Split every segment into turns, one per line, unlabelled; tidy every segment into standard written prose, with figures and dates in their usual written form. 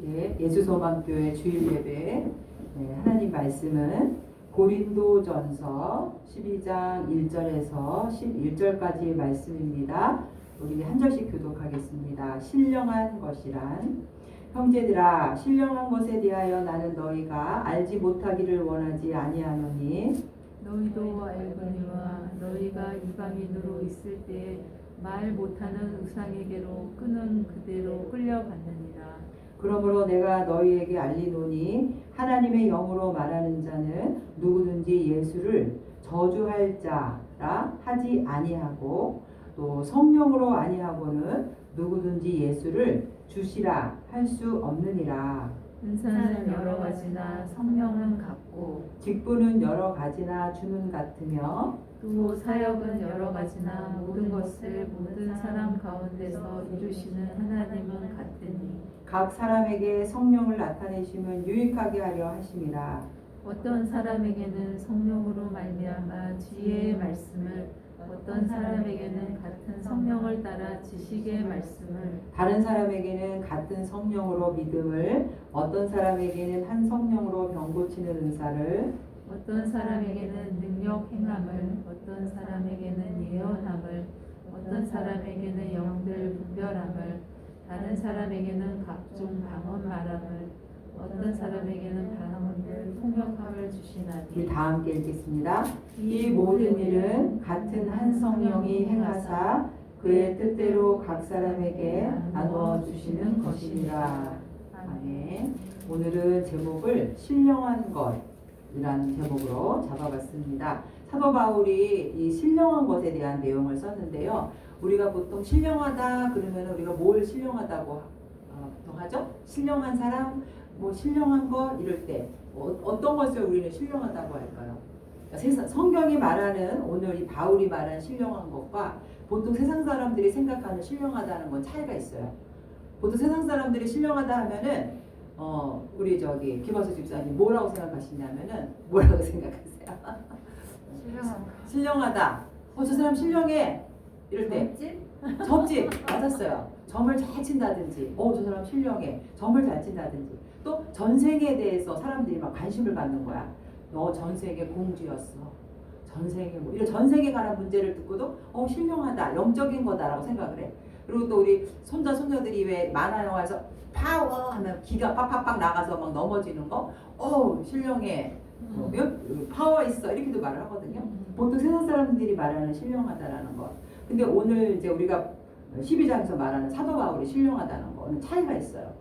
예, 예수소망교회 주일 예배 하나님 말씀은 고린도전서 12장 1절에서 11절까지의 말씀입니다. 우리 한 절씩 교독하겠습니다. 신령한 것이란 형제들아 신령한 것에 대하여 나는 너희가 알지 못하기를 원하지 아니하노니
너희도 알거니와 너희가 이방인으로 있을 때 말 못하는 우상에게로 끄는 그대로 끌려갔느니라.
그러므로 내가 너희에게 알리노니 하나님의 영으로 말하는 자는 누구든지 예수를 저주할 자라 하지 아니하고 또 성령으로 아니하고는 누구든지 예수를 주시라 할 수 없느니라.
은사는 여러 가지나 성령은 같고
직분은 여러 가지나 주는 같으며
또 사역은 여러 가지나 모든 것을 모든 사람 가운데서 이루시는 하나님은 같으니
각 사람에게 성령을 나타내시면 유익하게 하려 하심이라.
어떤 사람에게는 성령으로 말미암아 지혜의 말씀을 어떤 사람에게는 같은 성령을 따라 지식의 말씀을
다른 사람에게는 같은 성령으로 믿음을, 어떤 사람에게는 한 성령으로 병 고치는 은사를,
어떤 사람에게는 능력 행함을 어떤 사람에게는 예언함을 어떤 사람에게는 영들 분별함을 다른 사람에게는 각종 방언 말함을 어떤 사람에게는 방언들 통역함을 주시나니
우리 다 함께 읽겠습니다. 이 모든 일은 같은 한 성령이 행하사 그의 뜻대로 각 사람에게 나누어 주시는 것이니라. 아멘. 오늘은 제목을 신령한 것이라는 제목으로 잡아봤습니다. 사도 바울이 이 신령한 것에 대한 내용을 썼는데요. 우리가 보통 신령하다 그러면 우리가 뭘 신령하다고 보통 하죠? 신령한 사람, 뭐 신령한 것 이럴 때 어떤 것을 우리는 신령하다고 할까요? 성경이 말하는 오늘 이 바울이 말한 신령한 것과 보통 세상 사람들이 생각하는 신령하다는 건 차이가 있어요. 보통 세상 사람들이 신령하다 하면은 우리 김화수 집사님 뭐라고 생각하시냐면은 뭐라고 생각하세요? 신령하다. 저 사람 신령해. 이럴 때 점집 맞았어요. 점을 잘 친다든지, 저 사람 신령해. 점을 잘 친다든지. 또 전생에 대해서 사람들이 막 관심을 갖는 거야. 너 전생에 공주였어. 전생에 뭐 이런 전생에 관한 문제를 듣고도 신령하다, 영적인 거다라고 생각을 해. 그리고 또 우리 손자 손녀들이 왜 만화 영화에서 파워 하면 기가 빡빡빡 나가서 막 넘어지는 거, 신령해. 파워 있어 이렇게도 말을 하거든요. 보통 세상 사람들이 말하는 신령하다라는 것. 근데 오늘 이제 우리가 12장에서 말하는 사도 바울이 신령하다는 거는 차이가 있어요.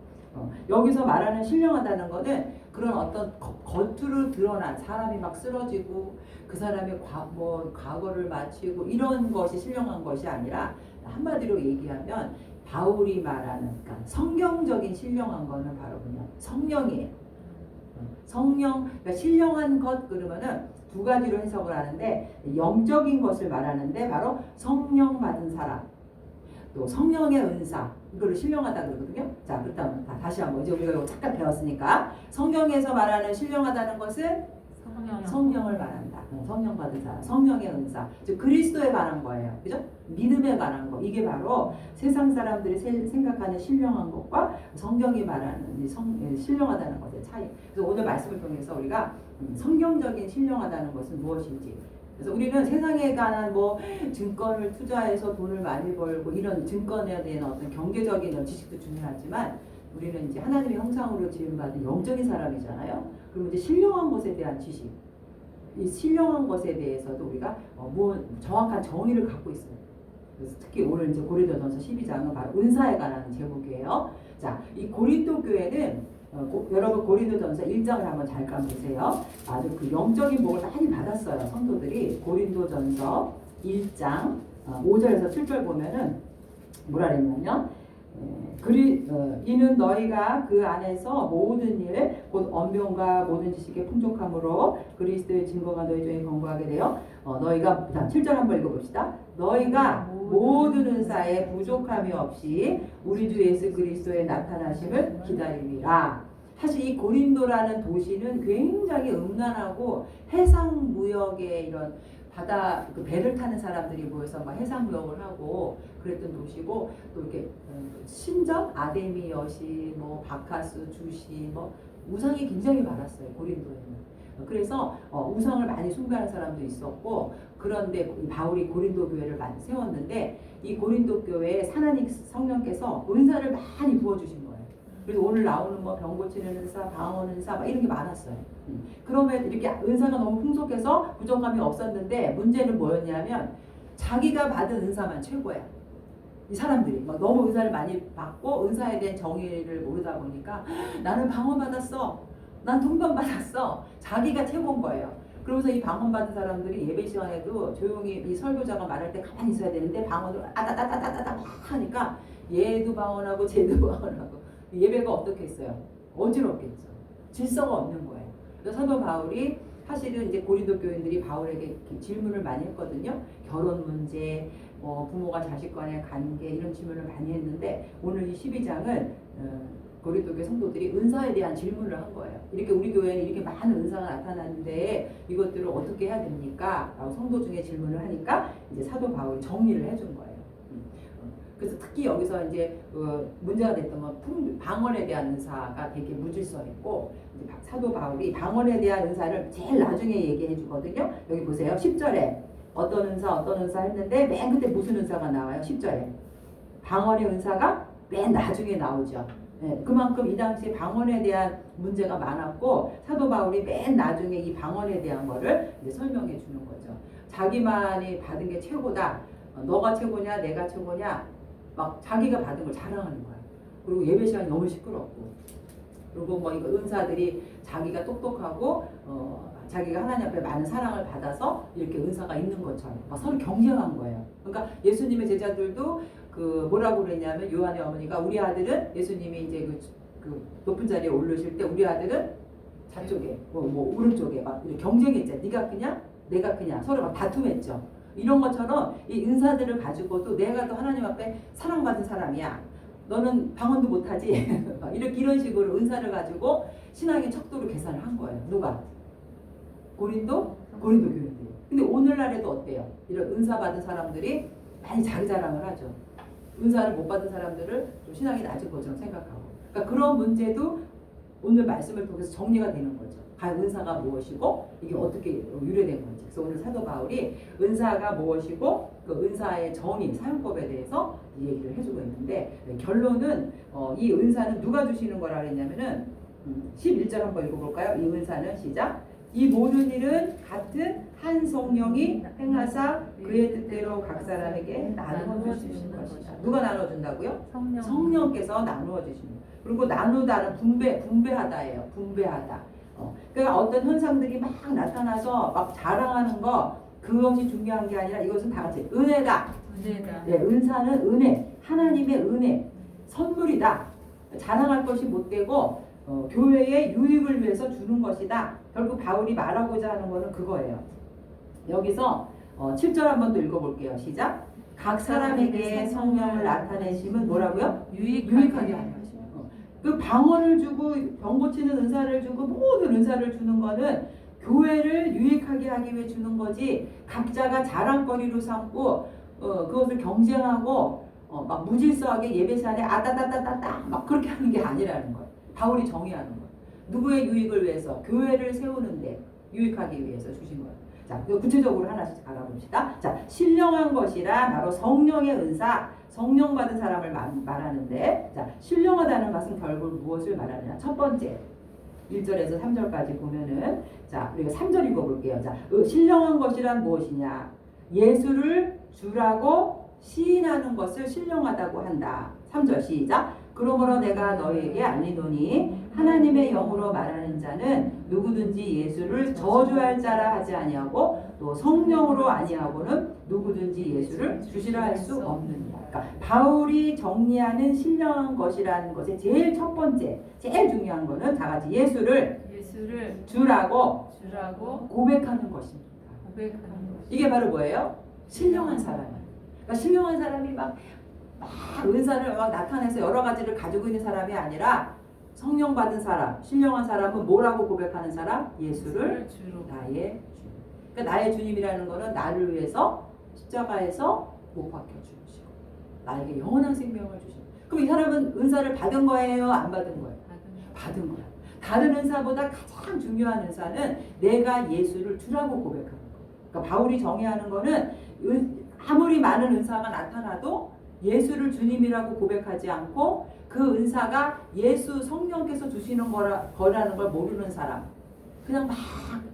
여기서 말하는 신령하다는 거는 그런 어떤 겉으로 드러난 사람이 막 쓰러지고 그 사람의 과거를 마치고 이런 것이 신령한 것이 아니라 한마디로 얘기하면 바울이 말하는 그러니까 성경적인 신령한 거는 바로 그냥 성령이에요. 성령, 그러니까 신령한 것 그러면은 두 가지로 해석을 하는데 영적인 것을 말하는데 바로 성령 받은 사람, 또 성령의 은사 이거를 신령하다 그러거든요. 자, 그렇다면 다시 한번 이제 우리가 이거 잠깐 배웠으니까 성경에서 말하는 신령하다는 것은 성령을 말한다. 성령 받은 사람, 성령의 은사, 즉 그리스도에 관한 거예요. 그죠? 믿음에 관한 거. 이게 바로 세상 사람들이 생각하는 신령한 것과 성경이 말하는 신령하다는 것의 차이. 그래서 오늘 말씀을 통해서 우리가 성경적인 신령하다는 것은 무엇인지. 그래서 우리는 세상에 관한 증권을 투자해서 돈을 많이 벌고 이런 증권에 대한 어떤 경제적인 지식도 중요하지만 우리는 이제 하나님의 형상으로 지음받은 영적인 사람이잖아요. 그럼 이제 신령한 것에 대한 지식, 이 신령한 것에 대해서도 우리가 정확한 정의를 갖고 있어요. 그래서 특히 오늘 이제 고린도전서 12장은 바로 은사에 관한 제목이에요. 자, 이 고린도 교회는 여러분 고린도전서 1장을 한번 잠깐 보세요. 아주 그 영적인 복을 많이 받았어요. 성도들이 고린도전서 1장 5절에서 7절 보면은 뭐라 그랬냐면 이는 너희가 그 안에서 모든 일 곧 언변과 모든 지식의 풍족함으로 그리스도의 증거가 너희 중에 건고하게 되어 너희가 7절 한번 읽어봅시다. 너희가 모든 은사에 부족함이 없이 우리 주 예수 그리스도의 나타나심을 기다리리라. 사실 이 고린도라는 도시는 굉장히 음란하고 해상무역의 이런 바다 그 배를 타는 사람들이 모여서 막 해상무역을 하고 그랬던 도시고 또 이렇게 신전 아데미 여신 뭐 바카스 주시 뭐 우상이 굉장히 많았어요 고린도에는. 그래서 우상을 많이 숭배하는 사람도 있었고 그런데 바울이 고린도 교회를 많이 세웠는데 이 고린도 교회에 하나님 성령께서 은사를 많이 부어주신 거예요. 그래서 오늘 나오는 뭐 병 고치는 은사, 방언 은사 막 이런 게 많았어요. 그러면 이렇게 은사가 너무 풍족해서 부족함이 없었는데 문제는 뭐였냐면 자기가 받은 은사만 최고야. 이 사람들이 막 너무 은사를 많이 받고 은사에 대한 정의를 모르다 보니까 나는 방언 받았어. 난 통변 받았어. 자기가 최고인 거예요. 그러면서 이 방언 받은 사람들이 예배 시간에도 조용히 이 설교자가 말할 때 가만히 있어야 되는데 방언을 아다다다다다다 막 하니까 얘도 방언하고 쟤도 방언하고 예배가 어떻게 했어요? 어지럽겠죠. 질서가 없는 거예요. 그래서 사도 바울이 사실은 이제 고린도 교인들이 바울에게 질문을 많이 했거든요. 결혼 문제, 부모가 자식 간의 관계 이런 질문을 많이 했는데 오늘 이 12장은 고린도 교회 성도들이 은사에 대한 질문을 한 거예요. 이렇게 우리 교회는 이렇게 많은 은사가 나타났는데 이것들을 어떻게 해야 됩니까? 라고 성도 중에 질문을 하니까 이제 사도 바울이 정리를 해준 거예요. 그래서 특히 여기서 이제 문제가 됐던 건 방언에 대한 은사가 되게 무질서했고 이제 사도 바울이 방언에 대한 은사를 제일 나중에 얘기해 주거든요. 여기 보세요. 10절에 어떤 은사 했는데 맨 끝에 무슨 은사가 나와요? 10절에 방언의 은사가 맨 나중에 나오죠. 네, 그만큼 이 당시에 방언에 대한 문제가 많았고 사도 바울이 맨 나중에 이 방언에 대한 거를 이제 설명해 주는 거죠. 자기만이 받은 게 최고다. 너가 최고냐 내가 최고냐 막 자기가 받은 걸 자랑하는 거야. 그리고 예배 시간이 너무 시끄럽고 그리고 뭐 이거 은사들이 자기가 똑똑하고 자기가 하나님 앞에 많은 사랑을 받아서 이렇게 은사가 있는 것처럼 막 서로 경쟁한 거예요. 그러니까 예수님의 제자들도 그 뭐라고 그랬냐면 요한의 어머니가 우리 아들은 예수님이 이제 그 높은 자리에 오르실 때 우리 아들은 좌쪽에 뭐 오른쪽에 막 이렇게 경쟁했죠. 네가 크냐 내가 크냐 서로 막 다툼했죠. 이런 것처럼 이 은사들을 가지고도 내가 또 하나님 앞에 사랑받은 사람이야. 너는 방언도 못하지. 이런 식으로 은사를 가지고 신앙의 척도를 계산을 한 거예요. 누가? 고린도 교인들이. 근데 오늘날에도 어때요? 이런 은사 받은 사람들이 많이 자기 자랑을 하죠. 은사를 못 받은 사람들을 좀 신앙이 낮은 것처럼 생각하고. 그러니까 그런 문제도 오늘 말씀을 통해서 정리가 되는 거죠. 과연 은사가 무엇이고 이게 어떻게 유래된 건지. 그래서 오늘 사도 바울이 은사가 무엇이고 그 은사의 정의, 사용법에 대해서 얘기를 해주고 있는데 결론은 이 은사는 누가 주시는 거라 그랬냐면은 11절 한번 읽어볼까요? 이 은사는 시작. 이 모든 일은 같은 한 성령이 행하사 그의 뜻대로 각 사람에게 나누어 주시는 것이다. 누가 나눠준다고요? 성령께서 나누어 주시는. 그리고 나누다는 분배하다예요. 분배하다. 그러니까 어떤 현상들이 막 나타나서 막 자랑하는 거 그것이 중요한 게 아니라 이것은 다 같이 은혜다. 네, 은사는 은혜, 하나님의 은혜, 선물이다. 자랑할 것이 못 되고 교회의 유익을 위해서 주는 것이다. 결국 바울이 말하고자 하는 것은 그거예요. 여기서 7절 한번 더 읽어볼게요. 시작. 각 사람에게 성령을 나타내심은 뭐라고요? 유익하게 하는 것이요. 그 방언을 주고 병 고치는 은사를 주고 모든 은사를 주는 거는 교회를 유익하게 하기 위해 주는 거지 각자가 자랑거리로 삼고 그것을 경쟁하고 막 무질서하게 예배 시간에 아다다다다다 막 그렇게 하는 게 아니라는 거예요. 바울이 정의하는 거예요. 누구의 유익을 위해서? 교회를 세우는데 유익하기 위해서 주신 거예요. 자, 구체적으로 하나씩 알아봅시다. 자, 신령한 것이라 바로 성령의 은사, 성령 받은 사람을 말하는데, 자, 신령하다는 것은 결국 무엇을 말하느냐? 첫 번째, 1절에서 3절까지 보면은, 자, 우리가 3절 읽어볼게요. 자, 신령한 것이란 무엇이냐? 예수를 주라고 시인하는 것을 신령하다고 한다. 3절 시작. 그러므로 내가 너희에게 알리노니 하나님의 영으로 말하는 자는 누구든지 예수를 저주할 자라 하지 아니하고 또 성령으로 아니하고는 누구든지 예수를 주시라 할 수 없느니라. 그러니까 바울이 정리하는 신령한 것이라는 것의 제일 첫 번째, 제일 중요한 거는 다 같이 예수를 주라고 고백하는 것입니다. 이게 바로 뭐예요? 신령한 사람이에요. 그러니까 신령한 사람이 막 은사를 막 나타내서 여러 가지를 가지고 있는 사람이 아니라 성령 받은 사람, 신령한 사람은 뭐라고 고백하는 사람? 예수를 나의 주. 그러니까 나의 주님이라는 거는 나를 위해서 십자가에서 못 박혀 죽으시고 나에게 영원한 생명을 주시고. 그럼 이 사람은 은사를 받은 거예요? 안 받은 거예요? 받은 거야. 다른 은사보다 가장 중요한 은사는 내가 예수를 주라고 고백하는 거. 그러니까 바울이 정의하는 거는 아무리 많은 은사가 나타나도 예수를 주님이라고 고백하지 않고 그 은사가 예수 성령께서 주시는 거라는 걸 모르는 사람, 그냥 막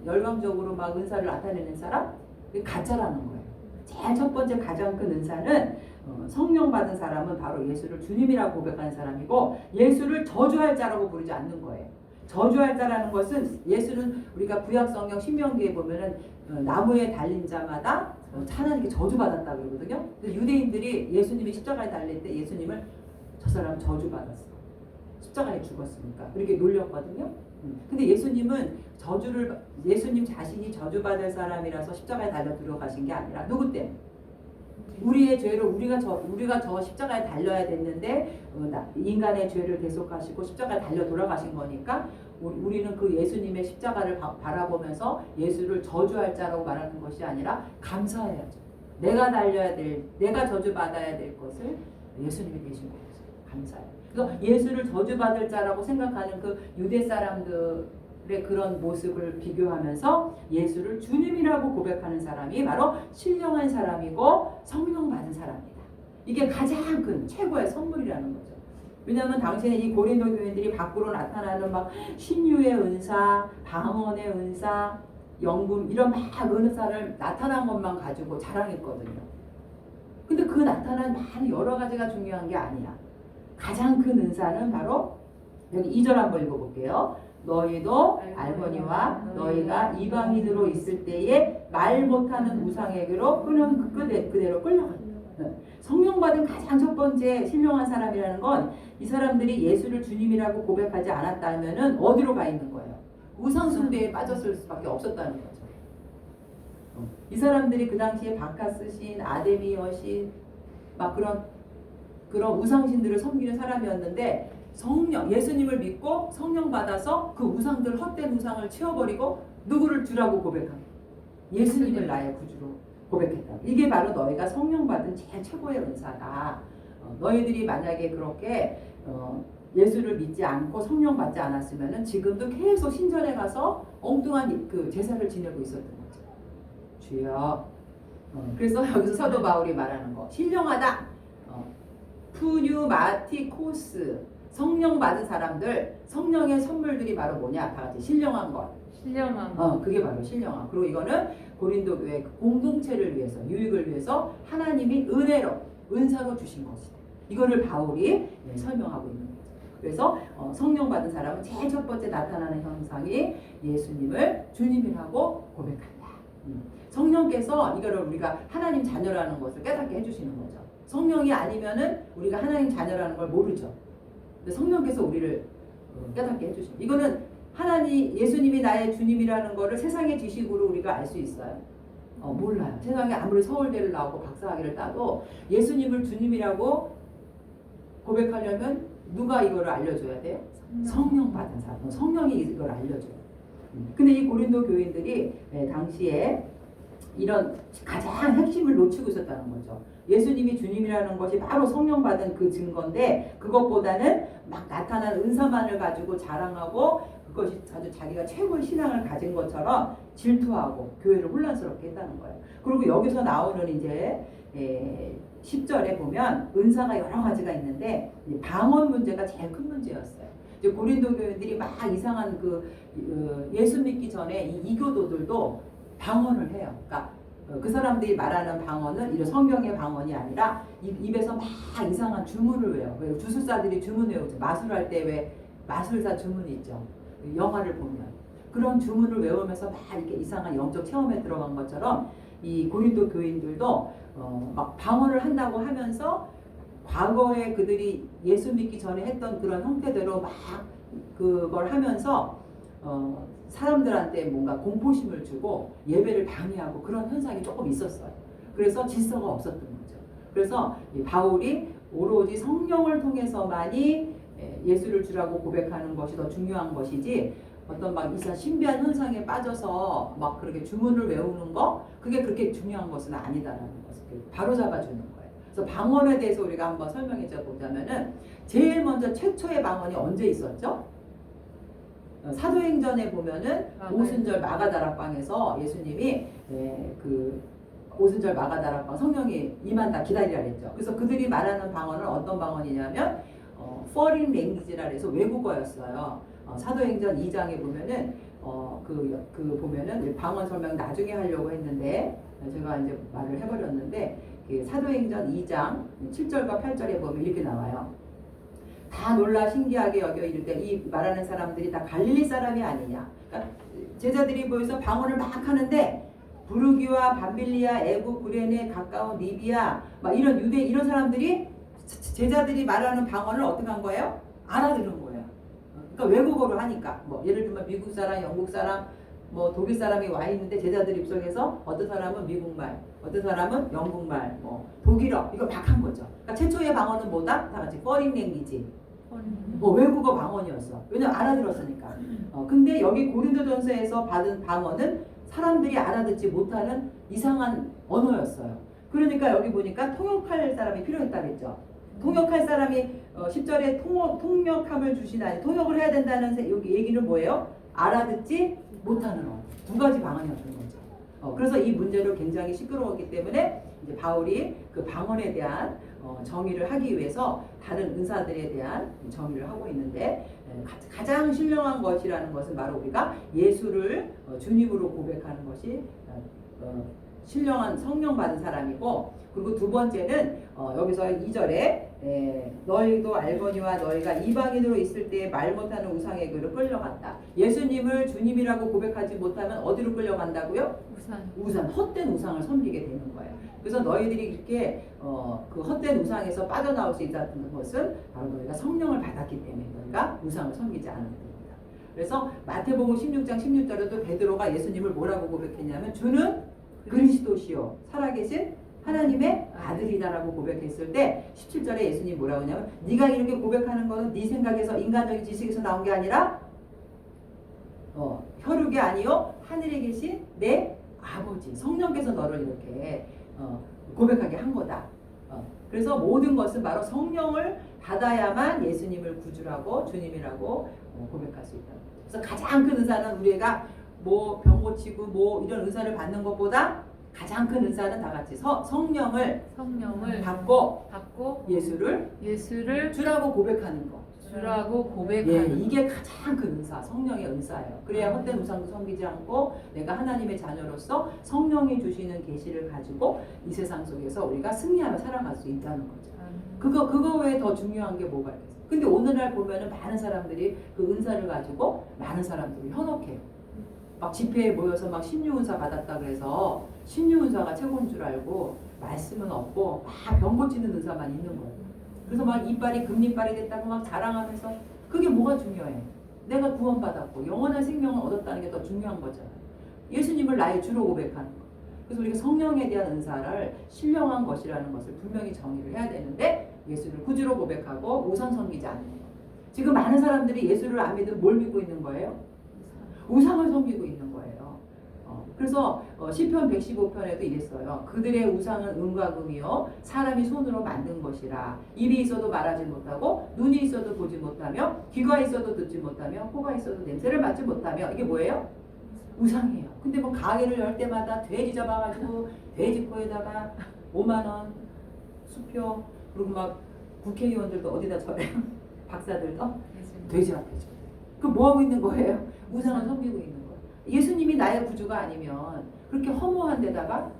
열광적으로 막 은사를 나타내는 사람, 그게 가짜라는 거예요. 제일 첫 번째 가장 큰 은사는 성령 받은 사람은 바로 예수를 주님이라고 고백하는 사람이고 예수를 저주할 자라고 부르지 않는 거예요. 저주할 자라는 것은 예수는 우리가 구약 성경 신명기에 보면은 나무에 달린 자마다 하나님께 저주받았다 그러거든요. 근데 유대인들이 예수님이 십자가에 달릴 때 예수님을 저 사람 저주받았어. 십자가에 죽었으니까. 이렇게 놀렸거든요. 근데 예수님은 예수님 자신이 저주받을 사람이라서 십자가에 달려 들어가신 게 아니라 누구 때문에? 우리의 죄로 우리가 저 십자가에 달려야 됐는데 인간의 죄를 대속하시고 십자가에 달려 돌아가신 거니까 우리는 그 예수님의 십자가를 바라보면서 예수를 저주할 자라고 말하는 것이 아니라 감사해야죠. 내가 저주받아야 될 것을 예수님이 대신 거예요. 감사해요. 그래서 예수를 저주받을 자라고 생각하는 그 유대 사람들의 그런 모습을 비교하면서 예수를 주님이라고 고백하는 사람이 바로 신령한 사람이고 성령 받은 사람이다. 이게 가장 큰 최고의 선물이라는 거죠. 왜냐하면 당시에 이 고린도 교인들이 밖으로 나타나는 막 신유의 은사, 방언의 은사, 영금 이런 막 은사를 나타난 것만 가지고 자랑했거든요. 근데 그 나타난 많은 여러 가지가 중요한 게 아니야. 가장 큰 은사는 바로 여기 2절 한번 읽어볼게요. 너희도 알거니와 너희가 이방인으로 있을 때에 말 못하는 우상에게로 그대로 끌려간다. 성령 받은 가장 첫 번째 신령한 사람이라는 건 이 사람들이 예수를 주님이라고 고백하지 않았다면은 어디로 가 있는 거예요? 우상 숭배에 빠졌을 수밖에 없었다는 거죠. 이 사람들이 그 당시에 바카스 신, 아데미 여신 막 그런 우상신들을 섬기는 사람이었는데 예수님을 믿고 성령 받아서 그 우상들 헛된 우상을 치워버리고 누구를 주라고 고백합니다. 예수님을 나의 구주로 고백했다. 이게 바로 너희가 성령 받은 제일 최고의 은사다. 너희들이 만약에 그렇게 예수를 믿지 않고 성령 받지 않았으면은 지금도 계속 신전에 가서 엉뚱한 그 제사를 지내고 있었던 거죠. 주여. 그래서 여기서 사도 바울이 말하는 거 신령하다. 푸뉴마티코스 성령 받은 사람들 성령의 선물들이 바로 뭐냐? 다 같이 신령한 것. 그게 바로 신령함. 그리고 이거는 고린도 교회 공동체를 위해서 유익을 위해서 하나님이 은사로 주신 것이다. 이거를 바울이 설명하고 있는 거죠. 그래서 성령 받은 사람은 제일 첫 번째 나타나는 형상이 예수님을 주님이라고 고백한다. 성령께서 이거를 우리가 하나님 자녀라는 것을 깨닫게 해주시는 거죠. 성령이 아니면은 우리가 하나님 자녀라는 걸 모르죠. 근데 성령께서 우리를 깨닫게 해주시는. 이거는 예수님이 나의 주님이라는 거를 세상의 지식으로 우리가 알 수 있어요. 몰라요. 세상에 아무리 서울대를 나오고 박사학위를 따도 예수님을 주님이라고 고백하려면 누가 이거를 알려줘야 돼요? 성령 받은 사람. 성령이 이걸 알려줘요. 근데 이 고린도 교인들이 당시에 이런 가장 핵심을 놓치고 있었다는 거죠. 예수님이 주님이라는 것이 바로 성령 받은 그 증거인데 그것보다는 막 나타난 은사만을 가지고 자랑하고 그것이 아주 자기가 최고의 신앙을 가진 것처럼 질투하고 교회를 혼란스럽게 했다는 거예요. 그리고 여기서 나오는 이제 10절에 보면 은사가 여러 가지가 있는데 방언 문제가 제일 큰 문제였어요. 이제 고린도 교인들이 막 이상한 예수 믿기 전에 이 이교도들도 방언을 해요. 그러니까 그 사람들이 말하는 방언은 이런 성경의 방언이 아니라 입에서 막 이상한 주문을 외워. 왜 주술사들이 주문 외우죠. 마술할 때 왜 마술사 주문이 있죠. 영화를 보면 그런 주문을 외우면서 막 이렇게 이상한 영적 체험에 들어간 것처럼 이 고린도 교인들도 막 방언을 한다고 하면서 과거에 그들이 예수 믿기 전에 했던 그런 형태대로 막 그걸 하면서 사람들한테 뭔가 공포심을 주고 예배를 방해하고 그런 현상이 조금 있었어요. 그래서 질서가 없었던 거죠. 그래서 바울이 오로지 성령을 통해서만이 예수를 주라고 고백하는 것이 더 중요한 것이지 어떤 막 이상 신비한 현상에 빠져서 막 그렇게 주문을 외우는 거 그게 그렇게 중요한 것은 아니다라는 것을 바로 잡아주는 거예요. 그래서 방언에 대해서 우리가 한번 설명해 보자면은 제일 먼저 최초의 방언이 언제 있었죠? 사도행전에 보면은 오순절 마가다락방에서 예수님이 그 오순절 마가다락방 성령이 임한다 기다리라 그랬죠. 그래서 그들이 말하는 방언은 어떤 방언이냐면 foreign language라 해서 외국어였어요. 사도행전 2장에 보면은 그 보면은 방언 설명 나중에 하려고 했는데 제가 이제 말을 해버렸는데 그 사도행전 2장 7절과 8절에 보면 이렇게 나와요. 다 놀라 신기하게 여겨 이르되 이 말하는 사람들이 다 갈릴리 사람이 아니냐. 그러니까 제자들이 모여서 방언을 막 하는데 부르기와 밤빌리아, 애굽, 구레네, 가까운 리비아 막 이런 유대 이런 사람들이 제자들이 말하는 방언을 어떻게 한 거예요? 알아들은 거예요. 그러니까 외국어로 하니까 뭐 예를 들면 미국 사람, 영국 사람, 뭐 독일 사람이 와 있는데 제자들 입속에서 어떤 사람은 미국말, 어떤 사람은 영국말, 뭐 독일어 이걸 막 한 거죠. 그러니까 최초의 방언은 뭐다? 다 같이 foreign language. 외국어 방언이었어. 왜냐면 알아들었으니까. 근데 여기 고린도전서에서 받은 방언은 사람들이 알아듣지 못하는 이상한 언어였어요. 그러니까 여기 보니까 통역할 사람이 필요했다 그랬죠. 통역할 사람이 10절에 통역함을 주시다니 통역을 해야 된다는 여기 얘기는 뭐예요? 알아듣지 못하는 언어. 두 가지 방언이었던 거죠. 그래서 이 문제로 굉장히 시끄러웠기 때문에 이제 바울이 그 방언에 대한 정의를 하기 위해서 다른 은사들에 대한 정의를 하고 있는데 가장 신령한 것이라는 것은 바로 우리가 예수를 주님으로 고백하는 것이 신령한 성령 받은 사람이고 그리고 두 번째는 여기서 2절에 너희도 알거니와 너희가 이방인으로 있을 때 말 못하는 우상의 교로 끌려간다. 예수님을 주님이라고 고백하지 못하면 어디로 끌려간다고요? 우상, 헛된 우상을 섬기게 되는 거예요. 그래서 너희들이 이렇게 그 헛된 우상에서 빠져나올 수 있다는 것은 바로 너희가 성령을 받았기 때문에 너희가 우상을 섬기지 않은 겁니다. 그래서 마태복음 16장 16절에도 베드로가 예수님을 뭐라고 고백했냐면 주는 그리스도시요 살아계신 하나님의 아들이다라고 고백했을 때 17절에 예수님 뭐라고 하냐면 네가 이렇게 고백하는 것은 네 생각에서 인간적인 지식에서 나온 게 아니라 혈육이 아니요 하늘에 계신 내 아버지 성령께서 너를 이렇게 고백하게 한 거다. 그래서 모든 것은 바로 성령을 받아야만 예수님을 구주라고 주님이라고 고백할 수 있다. 그래서 가장 큰 은사는 우리가 뭐 병 고치고 뭐 이런 은사를 받는 것보다 가장 큰 은사는 다 같이 성령을 받고 예수를 주라고 고백하는 거. 이게 가장 큰 은사, 성령의 은사예요. 그래야 헛된 우상도 섬기지 않고 내가 하나님의 자녀로서 성령이 주시는 계시를 가지고 이 세상 속에서 우리가 승리하며 살아갈 수 있다는 거죠. 그거 외에 더 중요한 게 뭐가 있겠어요? 근데 오늘날 보면은 많은 사람들이 그 은사를 가지고 많은 사람들이 현혹해요. 막 집회에 모여서 막 신유은사 받았다 그래서 신유은사가 최고인 줄 알고 말씀은 없고 막 병 고치는 은사만 있는 거예요. 그래서 막 이빨이 금리빨이 됐다고 막 자랑하면서 그게 뭐가 중요해? 내가 구원받았고 영원한 생명을 얻었다는 게 더 중요한 거잖아요. 예수님을 나의 주로 고백하는 거. 그래서 우리가 성령에 대한 은사를 신령한 것이라는 것을 분명히 정의를 해야 되는데 예수를 구주로 고백하고 우상 섬기지 않는 거. 지금 많은 사람들이 예수를 안 믿으면 뭘 믿고 있는 거예요? 우상을 섬기고 있는 거예요. 그래서 시편 115편에도 이랬어요. 그들의 우상은 은과 금이요 사람이 손으로 만든 것이라. 입이 있어도 말하지 못하고 눈이 있어도 보지 못하며 귀가 있어도 듣지 못하며 코가 있어도 냄새를 맡지 못하며 이게 뭐예요? 우상이에요. 근데 뭐 가게를 열 때마다 돼지 잡아가지고 돼지 코에다가 5만 원 수표 그리고 막 국회의원들도 어디다 저래요? 박사들도 돼지 앞에 저. 그 뭐 하고 있는 거예요? 우상을 섬기고 있는 거예요. 예수님이 나의 구주가 아니면 그렇게 허무한 데다가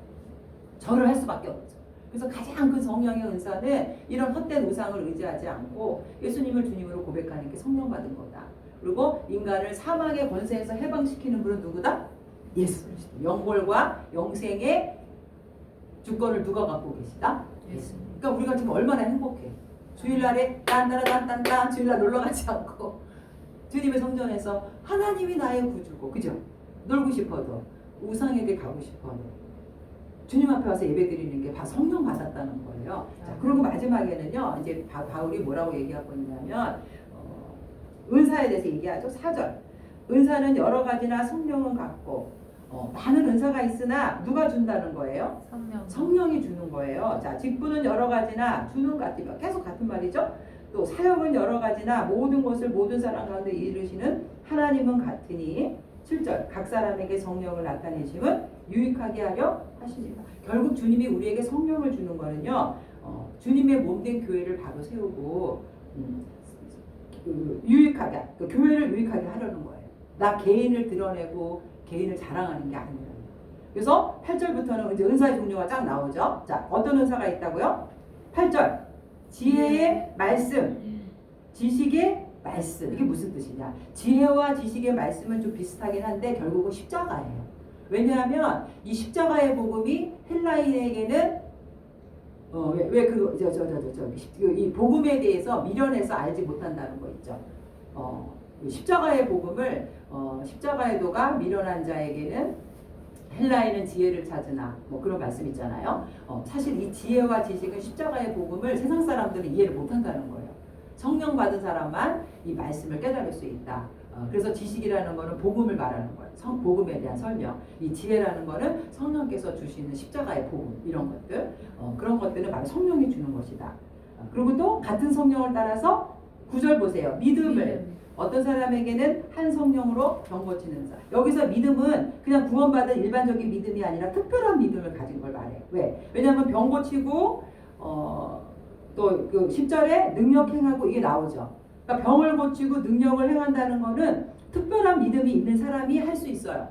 절을 할 수밖에 없죠. 그래서 가장 큰 성령의 은사는 이런 헛된 우상을 의지하지 않고 예수님을 주님으로 고백하는 게 성령 받은 거다. 그리고 인간을 사망의 권세에서 해방시키는 분은 누구다? 예수 그리스도. 영벌과 영생의 주권을 누가 갖고 계시다? 예수. 그러니까 우리가 지금 얼마나 행복해. 주일날에 딴따라딴딴딴 주일날 놀러 가지 않고 주님의 성전에서 하나님이 나의 구주고 그죠? 놀고 싶어도 우상에게 가고 싶어도 주님 앞에 와서 예배 드리는 게 다 성령 받았다는 거예요. 자, 그리고 마지막에는요 이제 바울이 뭐라고 얘기하고 있냐면 은사에 대해서 얘기하죠. 4절 은사는 여러 가지나 성령은 같고 많은 은사가 있으나 누가 준다는 거예요?
성령.
성령이 주는 거예요. 자, 직분은 여러 가지나 주는 같으면 계속 같은 말이죠. 또 사역은 여러 가지나 모든 것을 모든 사람 가운데 이루시는 하나님은 같으니 7절 각 사람에게 성령을 나타내심은 유익하게 하려 하십니다. 결국 주님이 우리에게 성령을 주는 거는요. 주님의 몸된 교회를 바로 세우고 유익하게 그 교회를 유익하게 하려는 거예요. 나 개인을 드러내고 개인을 자랑하는 게 아니라. 그래서 8절부터는 이제 은사의 종류가 쫙 나오죠. 자, 어떤 은사가 있다고요? 8절 지혜의 말씀, 지식의 말씀. 이게 무슨 뜻이냐? 지혜와 지식의 말씀은 좀 비슷하긴 한데 결국은 십자가예요. 왜냐하면 이 십자가의 복음이 헬라인에게는 이 복음에 대해서 미련해서 알지 못한다는 거 있죠. 십자가의 복음을 십자가의 도가 미련한 자에게는 헬라인은 지혜를 찾으나 뭐 그런 말씀 있잖아요. 사실 이 지혜와 지식은 십자가의 복음을 세상 사람들은 이해를 못한다는 거예요. 성령 받은 사람만 이 말씀을 깨달을 수 있다. 그래서 지식이라는 거는 복음을 말하는 거예요. 복음에 대한 설명. 이 지혜라는 거는 성령께서 주시는 십자가의 복음 이런 것들. 그런 것들은 바로 성령이 주는 것이다. 그리고 또 같은 성령을 따라서 9절 보세요. 믿음을 어떤 사람에게는 한 성령으로 병 고치는 자. 여기서 믿음은 그냥 구원받은 일반적인 믿음이 아니라 특별한 믿음을 가진 걸 말해요. 왜? 왜냐하면 병 고치고 또 그 10절에 능력 행하고 이게 나오죠. 그러니까 병을 고치고 능력을 행한다는 거는 특별한 믿음이 있는 사람이 할 수 있어요.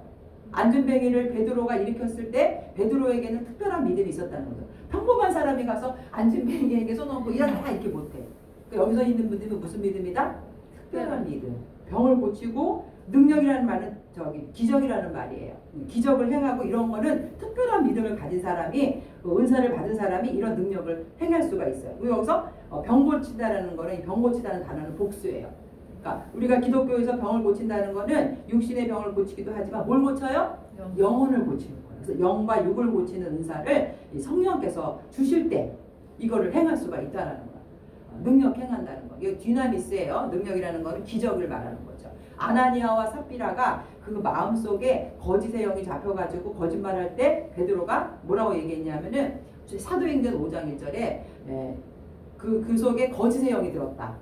안전뱅이를 베드로가 일으켰을 때 베드로에게는 특별한 믿음이 있었다는 거죠. 평범한 사람이 가서 안전뱅이에게 손 얹고 일어나라 이렇게 못해. 그러니까 여기서 있는 믿음은 무슨 믿음이다? 특별한 믿음. 병을 고치고 능력이라는 말은 기적이라는 말이에요. 기적을 행하고 이런 거는 특별한 믿음을 가진 사람이 은사를 받은 사람이 이런 능력을 행할 수가 있어요. 그리고 여기서 병 고친다라는 거는 이 병 고치다는 단어는 복수예요. 그러니까 우리가 기독교에서 병을 고친다는 거는 육신의 병을 고치기도 하지만 뭘 고쳐요? 영혼을 고치는 거예요. 그래서 영과 육을 고치는 은사를 성령께서 주실 때 이거를 행할 수가 있다는 거예요. 능력 행한다는 거. 이거 디나미스예요. 능력이라는 거는 기적을 말하는 거죠. 아나니아와 삽비라가 그 마음속에 거짓의 영이 잡혀가지고 거짓말할 때 베드로가 뭐라고 얘기했냐면은 사도행전 5장 1절에 그 속에 거짓의 영이 들었다.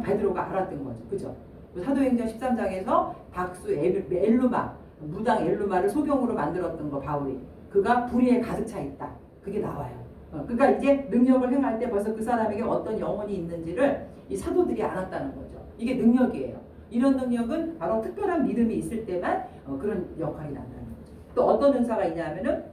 베드로가 알았던 거죠. 그죠? 사도행전 13장에서 박수 엘루마 무당 엘루마를 소경으로 만들었던 거 바울이 그가 불의에 가득 차 있다. 그게 나와요. 그러니까 이제 능력을 행할 때 벌써 그 사람에게 어떤 영혼이 있는지를 이 사도들이 알았다는 거죠. 이게 능력이에요. 이런 능력은 바로 특별한 믿음이 있을 때만 그런 역할이 난다는 거죠. 또 어떤 은사가 있냐면은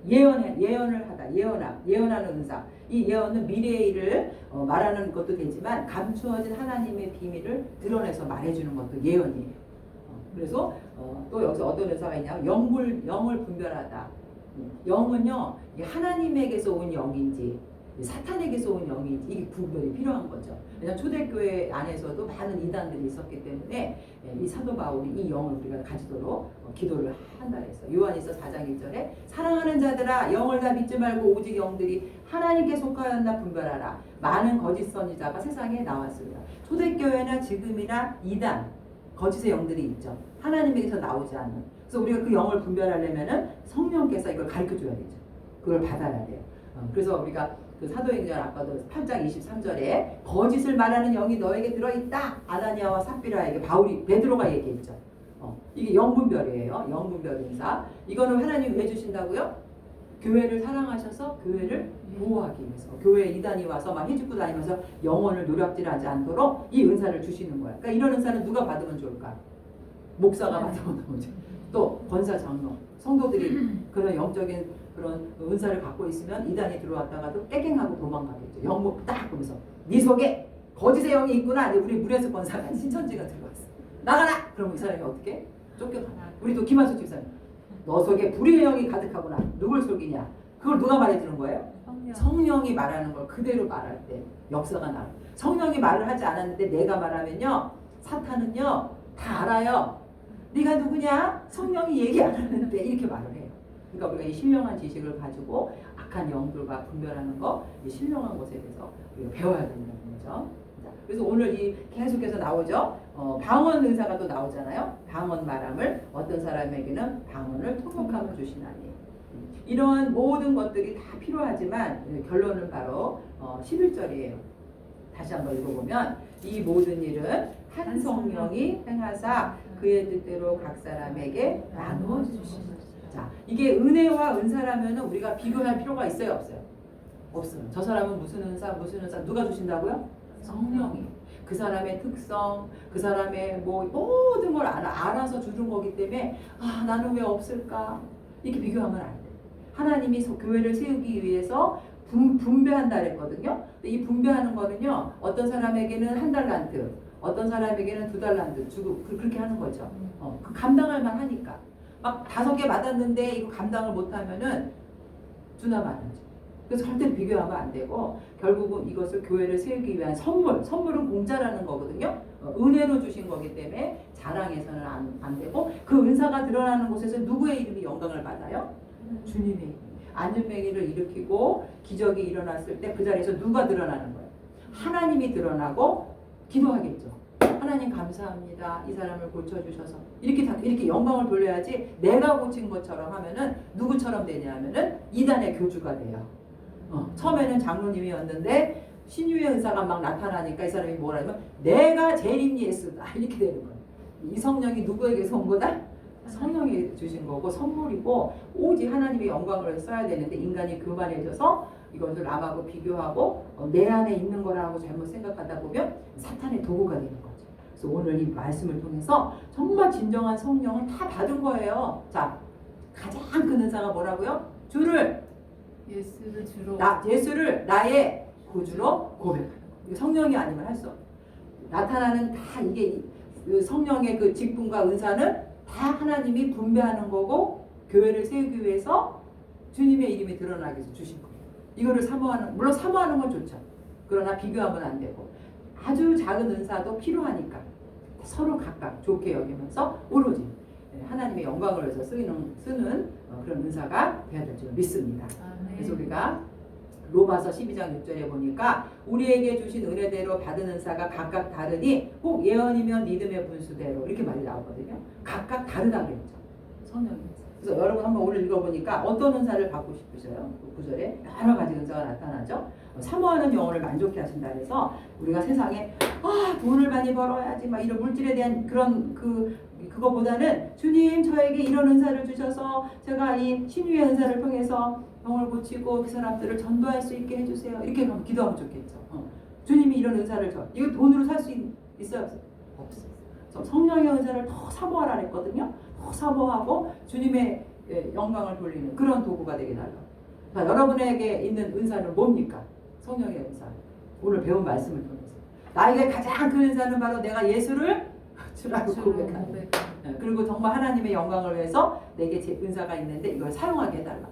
예언을 하다. 예언하는 은사. 이 예언은 미래의 일을 말하는 것도 되지만 감추어진 하나님의 비밀을 드러내서 말해주는 것도 예언이에요. 그래서 또 여기서 어떤 은사가 있냐면 영을 분별하다. 영은요 하나님에게서 온 영인지 사탄에게서 온 영인지 이게 구별이 필요한 거죠. 왜냐하면 초대교회 안에서도 많은 이단들이 있었기 때문에 이 사도 바울이 이 영을 우리가 가지도록 기도를 한다 그랬어요. 요한일서 4장 1절에 사랑하는 자들아 영을 다 믿지 말고 오직 영들이 하나님께 속하였나 분별하라. 많은 거짓 선지자가 세상에 나왔습니다. 초대교회나 지금이나 이단 거짓의 영들이 있죠. 하나님에게서 나오지 않는. 그래서 우리가 그 영을 분별하려면은 성령께서 이걸 가르쳐 줘야 되죠. 그걸 받아야 돼요. 그래서 우리가 그 사도행전 아까도 8장 23절에 거짓을 말하는 영이 너에게 들어있다. 아나니아와 삽비라에게 베드로가 얘기했죠. 이게 영분별이에요. 영분별 인사. 이거는 하나님이 왜 주신다고요? 교회를 사랑하셔서 교회를 보호하기 위해서. 교회에 이단이 와서 막 해집고 다니면서 영혼을 노략질하지 않도록 이 은사를 주시는 거예요. 그러니까 이런 은사는 누가 받으면 좋을까? 목사가 받으면 좋죠. 또 권사 장로, 성도들이 그런 영적인 그런 은사를 갖고 있으면 이단이 들어왔다가도 깨갱하고 도망가겠죠. 영목 딱 보면서 네 속에 거짓의 영이 있구나. 우리 문혜수 권사가 신천지가 들어왔어. 나가라. 그러면 이 사람이 어떻게? 쫓겨가. 우리도 김한수 집사님. 너 속에 불의의 영이 가득하구나. 누굴 속이냐? 그걸 누가 말해주는 거예요? 성령이 말하는 걸 그대로 말할 때 역사가 나요. 성령이 말을 하지 않았는데 내가 말하면요. 사탄은요. 다 알아요. 네가 누구냐? 성령이 얘기 안 하는데 이렇게 말을 해요. 그러니까 우리가 이 신령한 지식을 가지고 악한 영들과 분별하는 거, 이 신령한 것에 대해서 우리가 배워야 된다는 거죠. 그래서 오늘 이 계속해서 나오죠. 방언 은사가 또 나오잖아요. 방언 말함을 어떤 사람에게는 방언을 통역하며 주시나니. 이런 모든 것들이 다 필요하지만 결론은 바로 11절이에요. 다시 한번 읽어보면 이 모든 일은 한 성령이 행하사 그의 뜻대로 각 사람에게 나누어 주시는. 자, 이게 은혜와 은사라면 우리가 비교할 필요가 있어요, 없어요? 없어요. 저 사람은 무슨 은사 누가 주신다고요? 성령이. 그 사람의 특성, 그 사람의 뭐 모든 걸 알아서 주는 거기 때문에 나는 왜 없을까? 이렇게 비교하면 안 돼. 하나님이 교회를 세우기 위해서 분배한다 그랬거든요. 근데 이 분배하는 거는요, 어떤 사람에게는 1달란트, 어떤 사람에게는 2달란트 주고 그렇게 하는 거죠. 그 감당할 만 하니까. 막 5개 받았는데 이거 감당을 못하면은 주나 마나죠. 그래서 절대 비교하면 안 되고 결국은 이것을 교회를 세우기 위한 선물은 공짜라는 거거든요. 은혜로 주신 거기 때문에 자랑해서는 안 되고 그 은사가 드러나는 곳에서 누구의 이름이 영광을 받아요? 주님의 이름. 안전뱅이를 일으키고 기적이 일어났을 때 그 자리에서 누가 드러나는 거예요? 하나님이 드러나고 기도하겠죠. 하나님 감사합니다. 이 사람을 고쳐주셔서 이렇게 영광을 돌려야지 내가 고친 것처럼 하면은 누구처럼 되냐면은 이단의 교주가 돼요. 처음에는 장로님이었는데 신유의 은사가 막 나타나니까 이 사람이 뭐라 하면 내가 재림 예수다 이렇게 되는 거예요. 이 성령이 누구에게서 온 거다? 성령이 주신 거고 선물이고 오직 하나님의 영광을 위해서 써야 되는데 인간이 교만해져서 이것을 남하고 비교하고 내 안에 있는 거라고 잘못 생각하다 보면 사탄의 도구가 되는 거죠. 그래서 오늘 이 말씀을 통해서 정말 진정한 성령은 다 받은 거예요. 자, 가장 큰 은사가 뭐라고요? 예수를 나의 구주로 고백하는 거. 성령이 아니면 할 수 없어요. 나타나는 다 이게 성령의 그 직분과 은사는 다 하나님이 분배하는 거고 교회를 세우기 위해서 주님의 이름이 드러나기 위해서 주신 거예요. 이거를 물론 사모하는 건 좋죠. 그러나 비교하면 안 되고 아주 작은 은사도 필요하니까 서로 각각 좋게 여기면서 오로지 하나님의 영광을 위해서 쓰는 그런 은사가 되어야 될 줄 믿습니다. 그래서 우리가 로마서 12장 6절에 보니까 우리에게 주신 은혜대로 받은 은사가 각각 다르니 혹 예언이면 믿음의 분수대로 이렇게 말이 나오거든요. 각각 다르다고 했죠. 성령이. 그래서 여러분 한번 오늘 읽어보니까 어떤 은사를 받고 싶으세요? 그 구절에 여러 가지 은사가 나타나죠. 사모하는 영혼을 만족해 하신다 해서 우리가 세상에 돈을 많이 벌어야지 막 이런 물질에 대한 그런 그거보다는 주님 저에게 이런 은사를 주셔서 제가 이 신유의 은사를 통해서 병을 고치고 그 사람들을 전도할 수 있게 해주세요. 이렇게 하면 좋겠죠. 주님이 이런 은사를 이거 돈으로 살 수 있어요? 없어요. 성령의 은사를 더 사모하라 했거든요. 더 사모하고 주님의 영광을 돌리는 그런 도구가 되게 달라. 자, 여러분에게 있는 은사는 뭡니까? 성령의 은사. 오늘 배운 말씀을 통해서 나에게 가장 큰 은사는 바로 내가 예수를 주라고 고백하는. 그리고 정말 하나님의 영광을 위해서 내게 제 은사가 있는데 이걸 사용하게 해달라.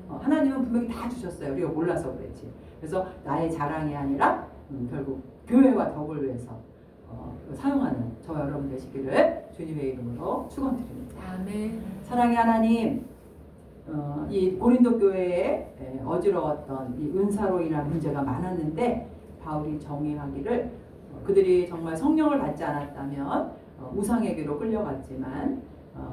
하나님은 분명히 다 주셨어요. 우리가 몰라서 그랬지. 그래서 나의 자랑이 아니라 결국 교회와 덕을 위해서 사용하는 저와 여러분 되시기를 주님의 이름으로 축원드립니다.
아멘.
사랑의 하나님, 이 고린도 교회에 어지러웠던 이 은사로 인한 문제가 많았는데 바울이 정의하기를 그들이 정말 성령을 받지 않았다면 우상에게로 끌려갔지만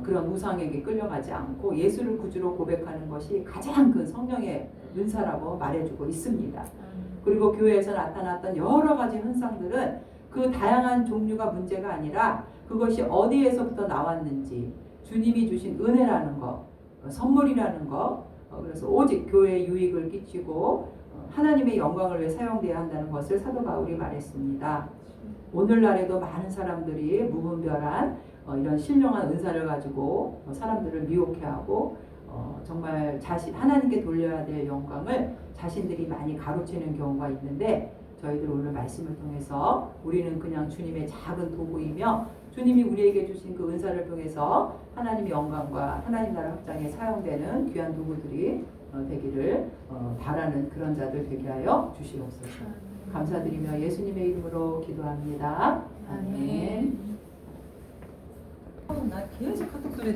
그런 우상에게 끌려가지 않고 예수를 구주로 고백하는 것이 가장 큰 성령의 은사라고 말해주고 있습니다. 그리고 교회에서 나타났던 여러 가지 현상들은 그 다양한 종류가 문제가 아니라 그것이 어디에서부터 나왔는지 주님이 주신 은혜라는 것, 선물이라는 것, 그래서 오직 교회에 유익을 끼치고 하나님의 영광을 위해 사용되어야 한다는 것을 사도 바울이 말했습니다. 오늘날에도 많은 사람들이 무분별한 이런 신령한 은사를 가지고 사람들을 미혹해하고 정말 하나님께 돌려야 될 영광을 자신들이 많이 가로채는 경우가 있는데 저희들 오늘 말씀을 통해서 우리는 그냥 주님의 작은 도구이며 주님이 우리에게 주신 그 은사를 통해서 하나님의 영광과 하나님 나라 확장에 사용되는 귀한 도구들이 되기를 바라는 그런 자들 되게 하여 주시옵소서. 감사드리며 예수님의 이름으로 기도합니다. 아멘.
나 계속 카톡 소리